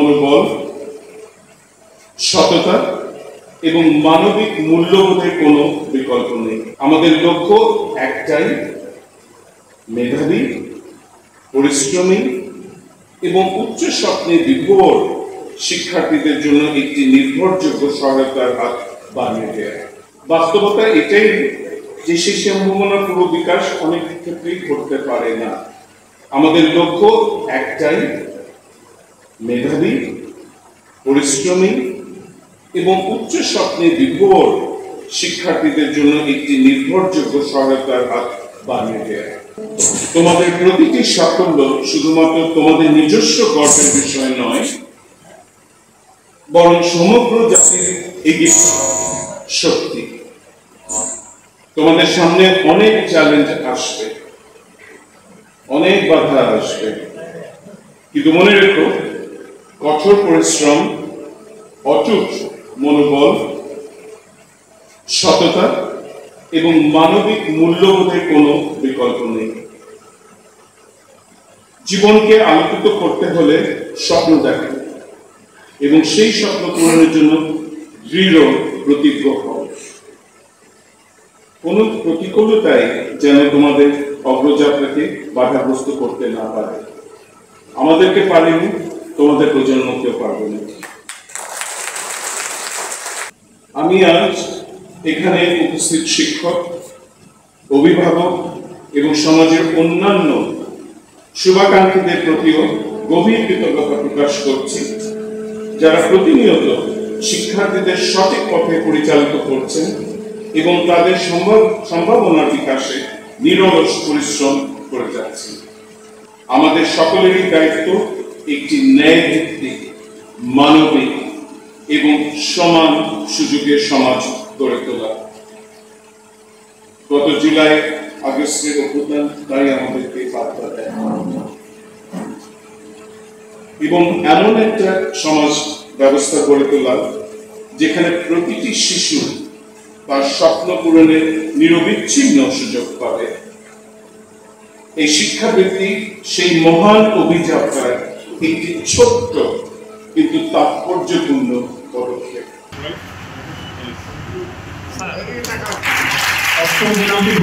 মনোবল, সততা এবং মানবিক মূল্যবোধের কোনো বিকল্প নেই। আমাদের লক্ষ্য একটাই, মেধাবী, পরিশ্রমী এবং উচ্চ স্বপ্নে বিভোর শিক্ষার্থীদের জন্য একটি নির্ভরযোগ্য সহায়তার হাত বাড়িয়ে দেয়। বাস্তবতা এটাই যে সেই সম্ভাবনার পুরো বিকাশ অনেক ক্ষেত্রেই করতে পারে না। আমাদের লক্ষ্য একটাই, মেধাবী, পরিশ্রমী এবং উচ্চ স্বপ্নে বিভোর শিক্ষার্থীদের জন্য একটি নির্ভরযোগ্য সহায়তার হাত বাড়িয়ে দেয়। তোমাদের প্রতিটি সাফল্য শুধুমাত্র তোমাদের নিজস্ব গর্বের বিষয় নয়, বরং সমগ্র জাতির এগিয়ে শক্তি। তোমাদের সামনে অনেক চ্যালেঞ্জ আসবে, অনেক বাধা আসবে, কিন্তু মনে রেখো, কঠোর পরিশ্রম, অটুট মনোবল, সততা এবং মানবিক মূল্যবোধের কোনো বিকল্প নেই। জীবনকে আলোকিত করতে হলে স্বপ্ন দেখা এবং সেই স্বপ্ন পূরণের জন্য দৃঢ় প্রতিজ্ঞ হও। কোনো প্রতিকূলতাই যেন তোমাদের অগ্রযাত্রাকে বাধাগ্রস্ত করতে না পারে। আমাদেরকে পারেনি, তোমাদের প্রজন্মকেও পারবে না। আমি আজ এখানে উপস্থিত শিক্ষক, অভিভাবক এবং সমাজের অন্যান্য শুভাকাঙ্ক্ষীদের প্রতিও গভীর কৃতজ্ঞতা প্রকাশ করছি, যারা প্রতিনিয়ত শিক্ষার্থীদের সঠিক পথে পরিচালিত করছেন এবং তাদের সম্ভাবনার বিকাশে নিরলস পরিশ্রম করে যাচ্ছেন। আমাদের সকলেরই দায়িত্ব একটি ন্যায়ভিত্তিক, মানবিক এবং সমান সুযোগের সমাজ গড়ে তোলা। গত জুলাই আগস্টের অভ্যুত্থান তাই আমাদেরকে বার্তা দেয় এবং এমন একটা সমাজ ব্যবস্থা গড়ে তোলা যেখানে প্রতিটি শিশু তার স্বপ্ন পূরণের নিরবিচ্ছিন্ন সুযোগ পাবে। এই শিক্ষাবৃত্তি সেই মহান অভিযাত্রায় একটি ছোট্ট কিন্তু তাৎপর্যপূর্ণ পদক্ষেপ। অষ্টম দিনাঙ্কে